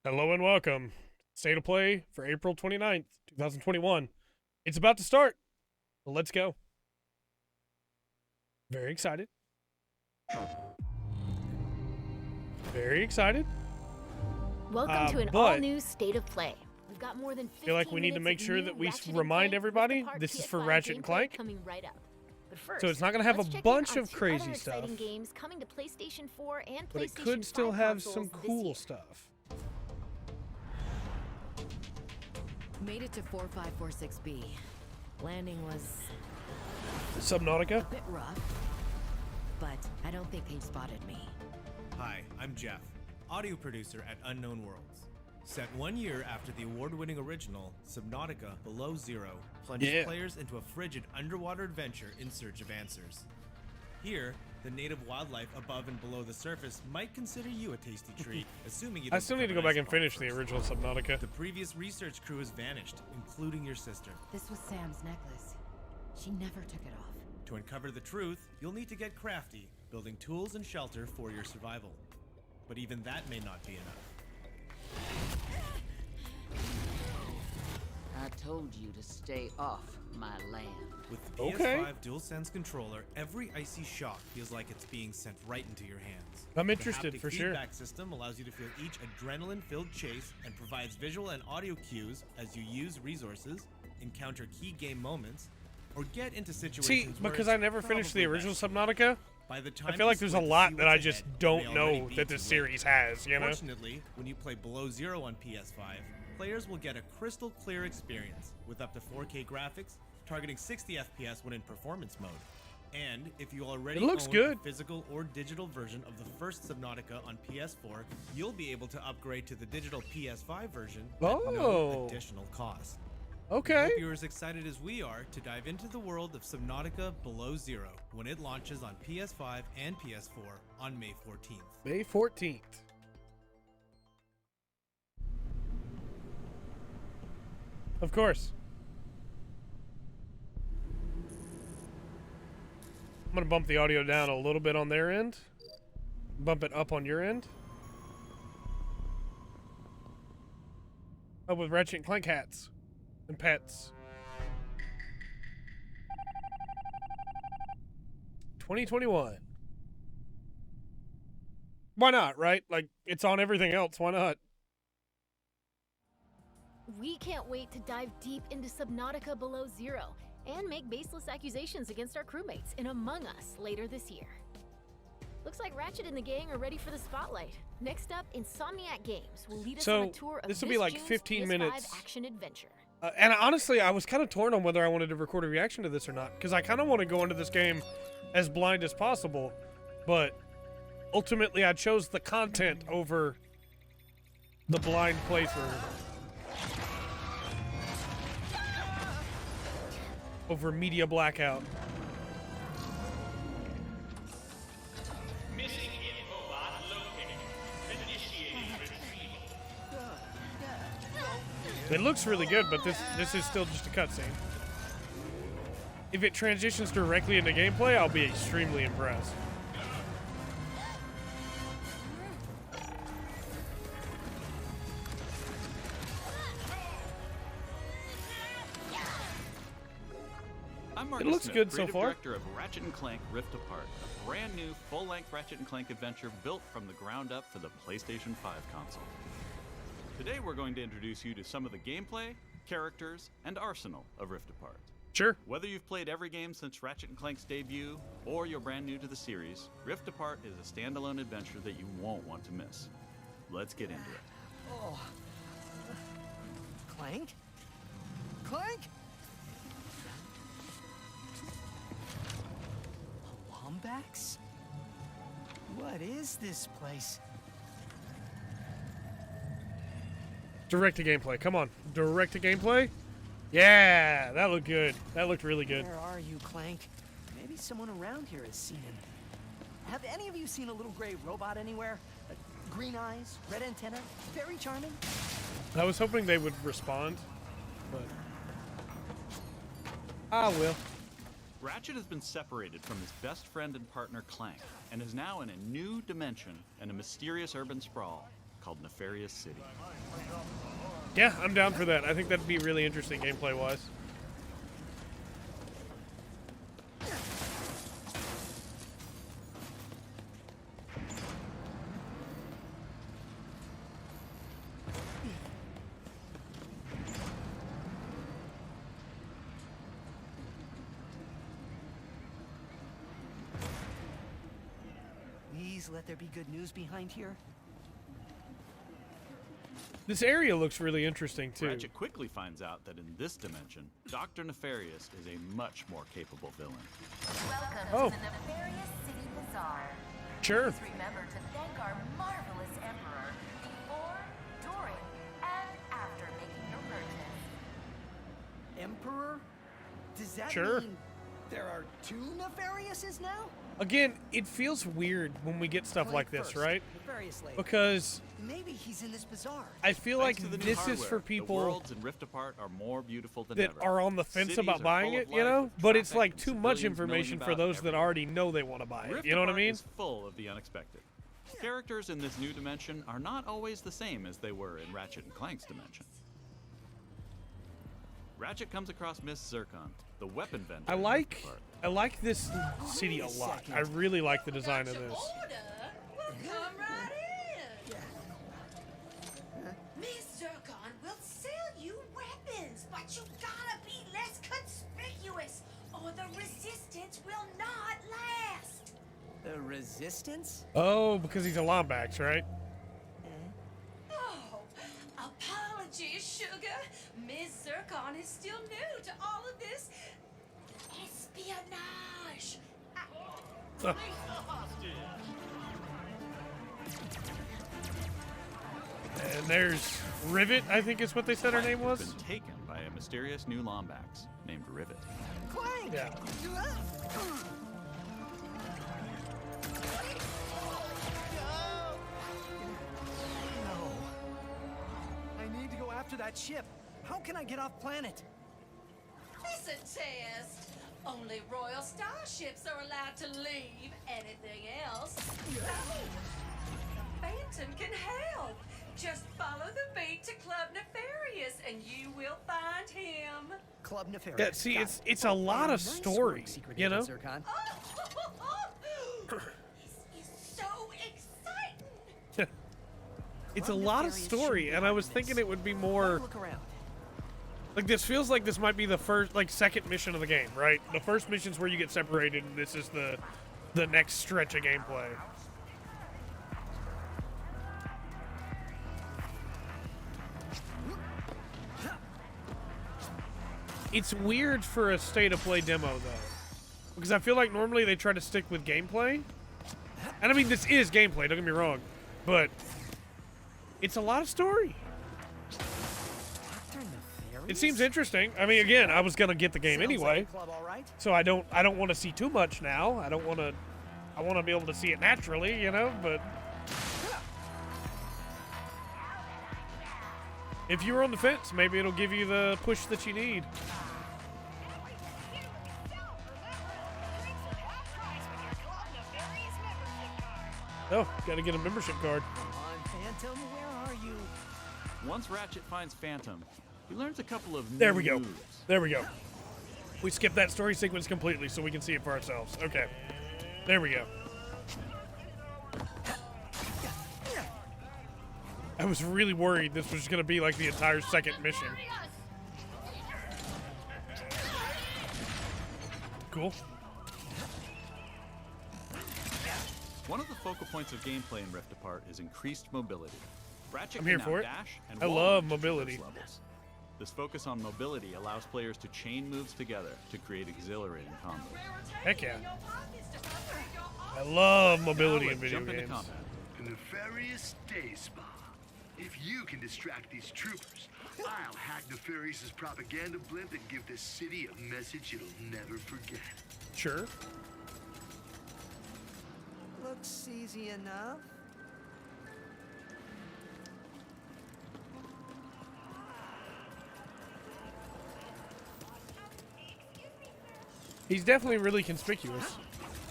Hello and welcome. State of Play for April 29th, 2021. It's about to start. So let's go. Very excited. Very excited. Welcome to an all-new State of Play. We've got more than 15 I feel like we need to make sure that we remind everybody this is for Ratchet and Clank. Coming right up. But first, So it's not going to have a bunch of crazy stuff. Games coming to PlayStation 4 and But PlayStation it could still 5 have some consoles this cool year. stuff. Made it to 4546B. Landing was a Subnautica. bit rough, but I don't think they spotted me. Hi, I'm Jeff, audio producer at Unknown Worlds. Set 1 year after the award-winning original, Subnautica Below Zero plunges players into a frigid underwater adventure in search of answers. Here, the native wildlife above and below the surface might consider you a tasty treat, assuming you don't I still need to go back and finish the original Subnautica. The previous research crew has vanished, including your sister. This was Sam's necklace. She never took it off. To uncover the truth, you'll need to get crafty, building tools and shelter for your survival. But even that may not be enough. I told you to stay off my land. With the PS5 DualSense controller, every icy shock feels like it's being sent right into your hands. I'm interested, the for haptic sure. feedback system allows you to feel each adrenaline-filled chase and provides visual and audio cues as you use resources, encounter key game moments, or get into situations See, where because it's I never finished the probably original best. Subnautica, By the time I feel you like there's a squint to lot see that I what's just ahead, don't you may already know be that this too late. series has, you know? Fortunately, when you play Below Zero on PS5, players will get a crystal clear experience with up to 4K graphics, targeting 60 FPS when in performance mode. And if you already It looks own good. a physical or digital version of the first Subnautica on PS4, you'll be able to upgrade to the digital PS5 version at no Oh. additional cost. Okay. Hope you're as excited as we are to dive into the world of Subnautica Below Zero when it launches on PS5 and PS4 on May 14th. May 14th. Of course. I'm going to bump the audio down a little bit on their end. Bump it up on your end. Oh, with Ratchet and Clank hats and pets. 2021. Why not, right? Like, it's on everything else. Why not? We can't wait to dive deep into Subnautica Below Zero and make baseless accusations against our crewmates in Among Us later this year. Looks like Ratchet and the gang are ready for the spotlight. Next up, Insomniac Games will lead us on a tour of this will be like June's 15 PS5 minutes. action adventure. And honestly, I was kind of torn on whether I wanted to record a reaction to this or not, because I kind of want to go into this game as blind as possible, but ultimately I chose the content over the blind playthrough. Over media blackout. Missing infobot located. Initiating retrieval. It looks really good, but this is still just a cutscene. If it transitions directly into gameplay, I'll be extremely impressed. I'm Marcus It looks Smith, good so creative far. director of Ratchet and Clank Rift Apart, a brand new full-length Ratchet and Clank adventure built from the ground up for the PlayStation 5 console. Today we're going to introduce you to some of the gameplay, characters, and arsenal of Rift Apart. Sure. Whether you've played every game since Ratchet and Clank's debut, or you're brand new to the series, Rift Apart is a standalone adventure that you won't want to miss. Let's get into it. Oh. Clank? Clank? Wombax? What is this place? Direct to gameplay. Come on. Direct to gameplay? Yeah, that looked good. That looked really good. Where are you, Clank? Maybe someone around here has seen him. Have any of you seen a little gray robot anywhere? Green eyes, red antenna, very charming. I was hoping they would respond, but I will. Ratchet has been separated from his best friend and partner Clank, and is now in a new dimension in a mysterious urban sprawl called Nefarious City. Yeah, I'm down for that. I think that'd be really interesting gameplay-wise. Please let there be good news behind here. This area looks really interesting, too. Ratchet quickly finds out that in this dimension, Dr. Nefarious is a much more capable villain. Welcome to the Nefarious City Bazaar. Sure. Please remember to thank our marvelous Emperor before, during, and after making your purchase. Emperor? Does that Sure. mean there are two Nefariouses now? Again, it feels weird when we get stuff like this, First, right? Nefarious later. Because Maybe he's in this bazaar. I feel Thanks like to the new this is hardware, for the people worlds in Rift Apart are more beautiful than that ever. are on the fence Cities about are buying full it, of you life know? with But it's traffic like and too much civilians milling information for about those that everywhere. already know they want to buy it. Rift You know what I Apart mean? is full of the unexpected. Characters in this new dimension are not always the same as they were in Ratchet and Clank's dimension. Ratchet comes across Miss Zircon, the weapon vendor. I in like Rift Apart. I like this city a lot. I really like the design of this. Well, come right in. Miss Zircon will sell you weapons, but you gotta be less conspicuous, or the resistance will not last. The Resistance? Oh, because he's a Lombax, right? Oh, apologies, sugar. Miss Zircon is still new to all of this espionage. And there's Rivet, I think is what they said her name was. Been taken by a mysterious new Lombax named Rivet. Clank! Yeah. No. I need to go after that ship. How can I get off planet? It's a test. Only royal starships are allowed to leave. Anything else? Phantom can help. Just follow the beat to Club Nefarious and you will find him. Club Nefarious. Yeah, see, Got it. it's a lot of Nice story, work, Secret you know? Agent Zircon. This is so exciting. It's a Club lot of Nefarious story, should be and I was behind thinking this. it would be more Look around. like this feels like this might be the first, like, second mission of the game, right? The first mission's where you get separated, and this is the next stretch of gameplay. It's weird for a state-of-play demo, though, because I feel like normally they try to stick with gameplay, and I mean this is gameplay. Don't get me wrong, but it's a lot of story. Dr. Nefarious? It seems interesting. I mean, again, I was gonna get the game Sounds anyway, like a club, all right. so I don't want to see too much now. I want to be able to see it naturally, you know. But if you were on the fence, maybe it'll give you the push that you need. Oh, gotta get a membership card. Come on, Phantom, where are you? Once Ratchet finds Phantom, he learns a couple of new There we go. moves. There we go. We skipped that story sequence completely so we can see it for ourselves. Okay. There we go. I was really worried this was going to be like the entire second mission. Cool. One of the focal points of gameplay in Rift Apart is increased mobility. Ratchet I'm can here now for it. dash and I wall love run to mobility. traverse levels. This focus on mobility allows players to chain moves together to create exhilarating combos. Heck yeah. I love mobility Now in let's video jump into games. combat. The Nefarious Day Spa. If you can distract these troopers, I'll hack Nefarious's propaganda blimp and give this city a message it'll never forget. Sure. Looks easy enough. He's definitely really conspicuous.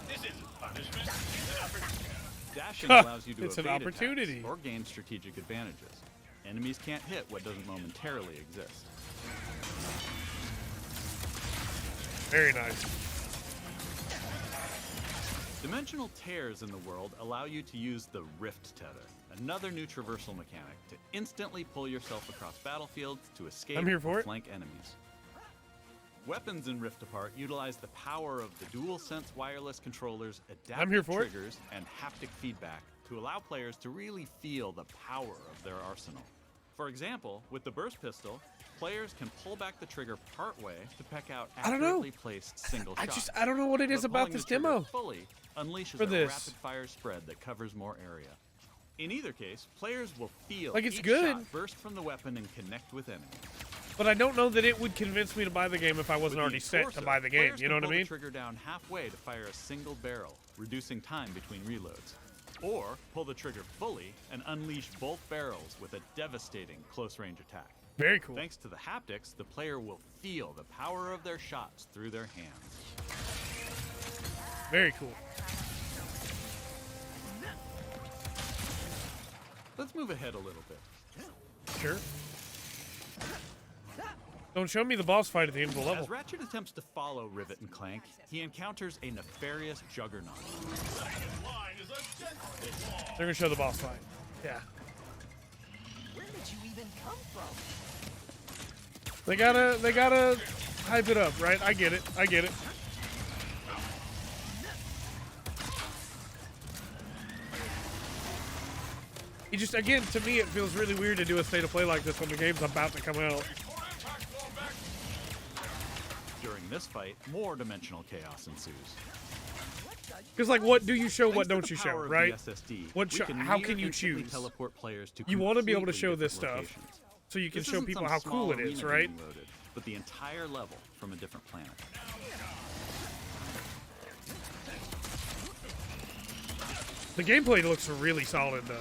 This isn't punishment. It's an opportunity. Dashing allows you to It's an evade opportunity. attacks or gain strategic advantages. Enemies can't hit what doesn't momentarily exist. Very nice. Dimensional tears in the world allow you to use the Rift Tether, another new traversal mechanic to instantly pull yourself across battlefields to escape I'm here for or it. flank enemies. Weapons in Rift Apart utilize the power of the DualSense wireless controllers, I'm here adaptive for it. triggers, and haptic feedback to allow players to really feel the power of their arsenal. For example, with the burst pistol, players can pull back the trigger partway to peck out I don't know. accurately placed single shots. I don't know what it is But about pulling this the trigger demo. fully unleashes for a this. rapid-fire spread that covers more area. In either case, players will feel Like, it's each good. shot burst from the weapon and connect with enemies. But I don't know that it would convince me to buy the game if I wasn't With the already set to Enforcer, buy the game. players You know can what I pull the mean? trigger down halfway to fire a single barrel, reducing time between reloads. Or pull the trigger fully and unleash both barrels with a devastating close-range attack. Very cool. Thanks to the haptics, the player will feel the power of their shots through their hands. Very cool. Let's move ahead a little bit. Sure. Don't show me the boss fight at the end of the level. As Ratchet attempts to follow Rivet and Clank, he encounters a nefarious juggernaut. They're gonna show the boss fight. Yeah. Where did you even come from? They gotta hype it up, right? I get it. I get it. It just, again, to me, it feels really weird to do a state of play like this when the game's about to come out. During this fight, more dimensional chaos ensues. Because, like, what do you show, what Thanks to don't the you show, power of right? the SSD, What we show, can how near can you instantly choose? teleport players to You want to be able to completely show this different stuff locations. so you can This show isn't people some how small cool it is, arena right? being loaded, but the entire level from a different planet. The gameplay looks really solid, though.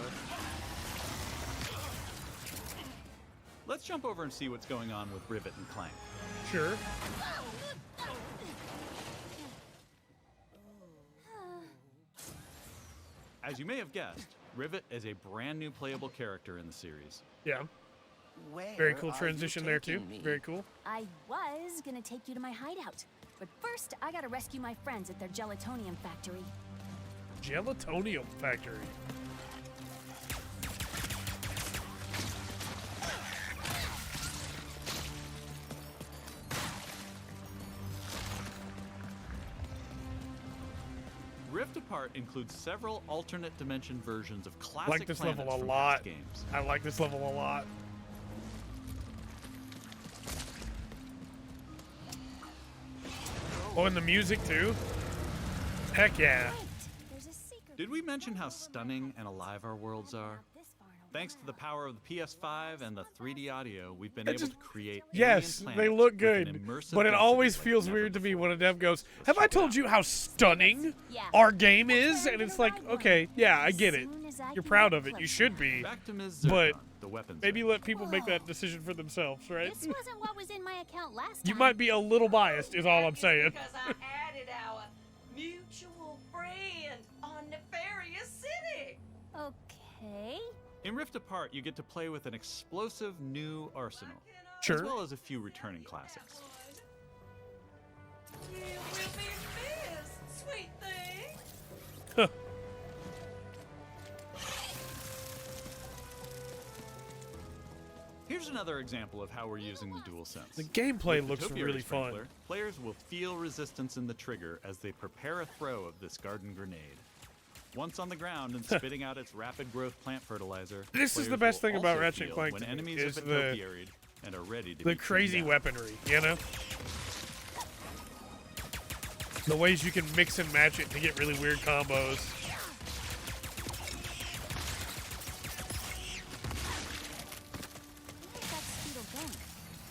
Let's jump over and see what's going on with Rivet and Clank. Sure. As you may have guessed, Rivet is a brand new playable character in the series. Yeah. Where Very cool are you transition there, too. taking me? Very cool. I was gonna take you to my hideout, but first I gotta rescue my friends at their gelatonium factory. Gelatonium Factory. Rift Apart includes several alternate dimension versions of I classic like this level planets a from lot. past games. I like this level a lot. Oh, and the music too? Heck yeah. There's a secret. Did we mention how stunning and alive our worlds are? Thanks to the power of the PS5 and the 3D audio, we've been able to create Yes, alien they planets look with good, an immersive but it density always like feels never weird to me before. when a dev goes, Let's "Have I check it told out. you how stunning Yeah. our game is?" And it's like, okay, yeah, I get it. Soon as I You're can proud get of it. You close should be. Back to Ms. But Zircon, the weapons. Maybe nerd. let people make that decision for themselves, right? This wasn't what was in my account last time. You might be a little biased, is all I'm saying. Because I added our mutual friend on Nefarious City. Okay. In Rift Apart, you get to play with an explosive new arsenal, Sure. as well as a few returning classics. You will be missed, sweet thing. Huh. Here's another example of how we're using the DualSense. The gameplay With looks Topiary really fun. Sprinkler, players will feel resistance in the trigger as they prepare a throw of this garden grenade. Once on the ground and spitting out its rapid growth plant fertilizer, This is the players best will thing about also Ratchet and feel Clank when to me, enemies is have been topiaried and are ready to The be crazy taken down. weaponry, you know? The ways you can mix and match it to get really weird combos. Where's that speedo going?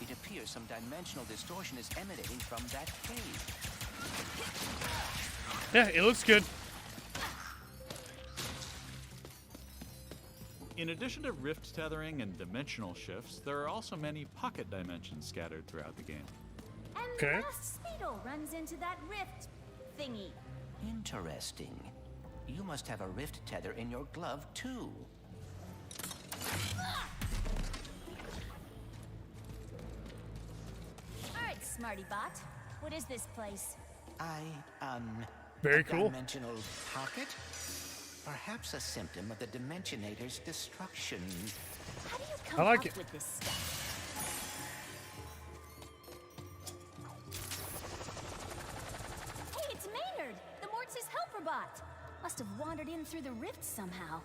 It appears some dimensional distortion is emanating from that cave. Yeah, it looks good. In addition to rift tethering and dimensional shifts, there are also many pocket dimensions scattered throughout the game. And Okay. the last speedo runs into that rift thingy. Interesting. you must have a rift tether in your glove, too. Alright, Smarty Bot. What is this place? Very a cool. Dimensional pocket? Perhaps a symptom of the Dimensionator's destruction. How do you come I like up it. with this stuff? Hey, it's Maynard, the Mortis helper bot. Must have wandered in through the rift somehow.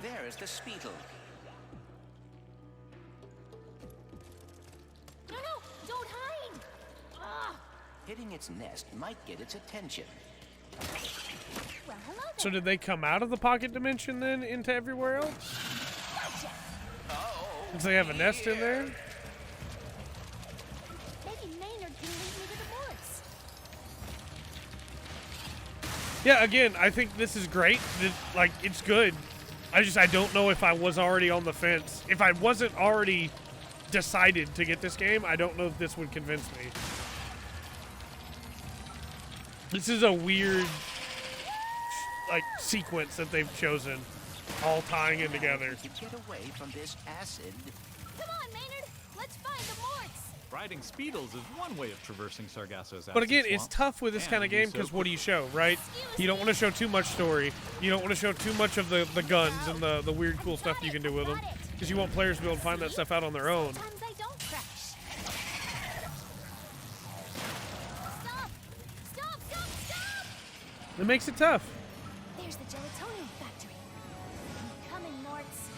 There is the Speetle. No, don't hide! Ah! Hitting its nest might get its attention. Well, hello there. So did they come out of the pocket dimension then into everywhere else? Gotcha. Since they have a nest in there? Maybe Maynard can lead me to the Morts. Yeah, again, I think this is great. Like, it's good. I don't know if I was already on the fence. If I wasn't already decided to get this game, I don't know if this would convince me. This is a weird, like, sequence that they've chosen, all tying in together. To get away from this acid. Come on, Maynard. Let's find the Morts. Riding Speedles is one way of traversing Sargasso's acid But again, it's swamp, tough with this and kind of do game so because what do you quickly. show, right? You don't want to show too much story. You don't want to show too much of the guns and the weird cool stuff you can do with them. Because you want players to be able to find that stuff out on their own. Sometimes I don't crash. Stop! It makes it tough. There's the gelatonium factory. I'm coming, Morts.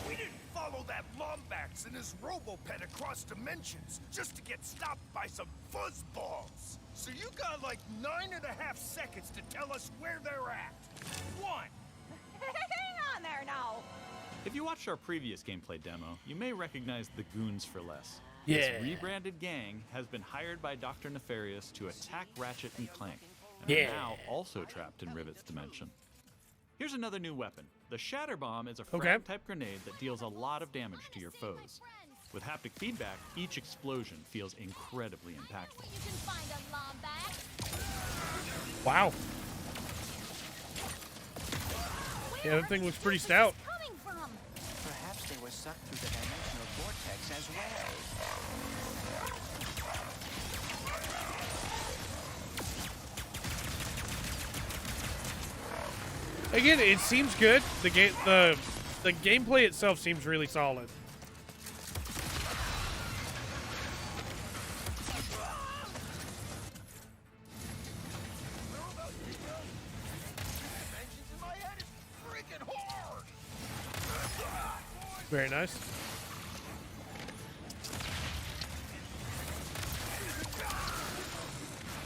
We didn't follow that Lombax and his Robopet across dimensions just to get stopped by some fuzzballs. So you got like 9.5 seconds to tell us where they're at. 1. Hang on there now. If you watched our previous gameplay demo, you may recognize the Goons for Less. Yeah. This rebranded gang has been hired by Dr. Nefarious to attack Ratchet and Clank, and Yeah. are now also trapped in Rivet's dimension. Here's another new weapon. The Shatter Bomb is a Okay. frag-type grenade that deals a lot of damage to your foes. With haptic feedback, each explosion feels incredibly impactful. You can find a Lombax. Wow. Yeah, that thing looks pretty stout. Coming from? Perhaps they were sucked through the dimensional vortex as well. Again, it seems good. The gameplay itself seems really solid. Very nice.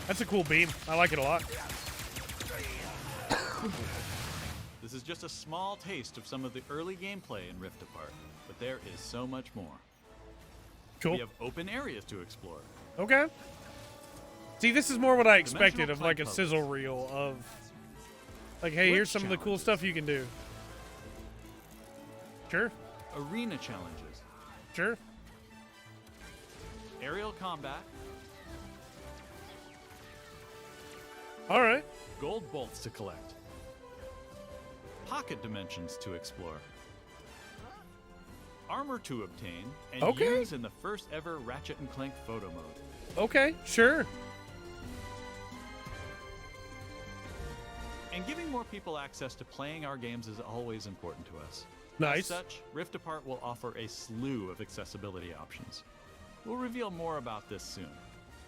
That's a cool beam. I like it a lot. This is just a small taste of some of the early gameplay in Rift Apart, but there is so much more. Cool. We have open areas to explore. Okay. See, this is more what I expected Dimensional of like a plank sizzle reel of like, hey, here's some of the cool challenges. stuff you can do. Sure. Arena challenges. Sure. Aerial combat. All right. Gold bolts to collect. Pocket dimensions to explore. Armor to obtain and Okay. use in the first ever Ratchet and Clank photo mode. Okay. Sure. And giving more people access to playing our games is always important to us. Nice. As such, Rift Apart will offer a slew of accessibility options. We'll reveal more about this soon.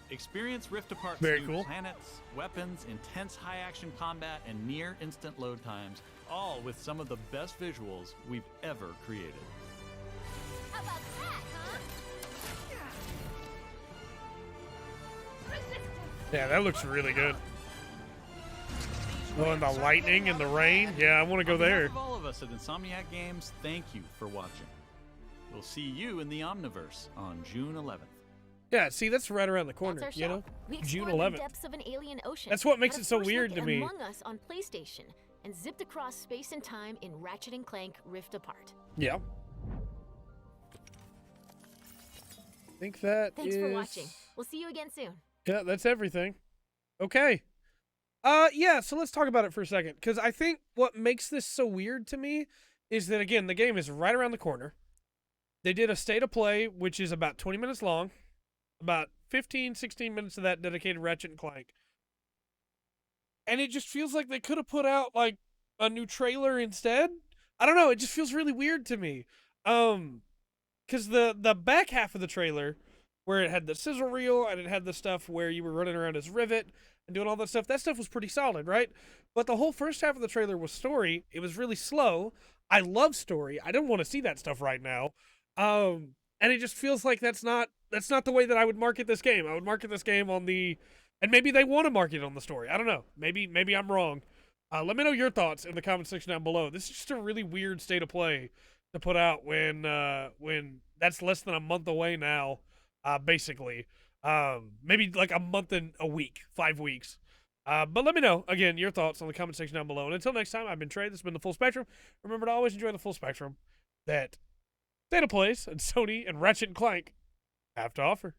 Experience Rift Apart's Very new cool. planets, weapons, intense high-action combat, and near-instant load times, all with some of the best visuals we've ever created. How about that, huh? Yeah, that looks really good. Oh, and the lightning and the rain. Yeah, I want to go On behalf there. of all of us at Insomniac Games, thank you for watching. We'll see you in the Omniverse on June 11th. Yeah, see, that's right around the corner, That's our you show. know? We June explored the 11th. depths of an alien ocean. That's what makes had a it so first weird look to at me. Among Us on PlayStation and zipped across space and time in Ratchet and Clank Rift Apart. Yeah. I think that Thanks for watching. We'll see you again soon. Yeah, that's everything. Okay. Yeah, so let's talk about it for a second, because I think what makes this so weird to me is that, again, the game is right around the corner. They did a state of play, which is about 20 minutes long, about 15, 16 minutes of that dedicated Ratchet and Clank. And it just feels like they could have put out, like, a new trailer instead. I don't know, it just feels really weird to me. Because the back half of the trailer, where it had the sizzle reel and it had the stuff where you were running around as Rivet and doing all that stuff was pretty solid, right? But the whole first half of the trailer was story. It was really slow. I love story. I don't want to see that stuff right now. And it just feels like that's not the way that I would market this game. I would market this game on the, and maybe they want to market it on the story. I don't know. Maybe I'm wrong. Let me know your thoughts in the comment section down below. This is just a really weird state of play to put out when that's less than a month away now, basically. Maybe like a month and a week, 5 weeks. But let me know, again, your thoughts on the comment section down below. And until next time, I've been Trey. This has been The Full Spectrum. Remember to always enjoy the full spectrum that State of Plays and Sony and Ratchet and Clank have to offer.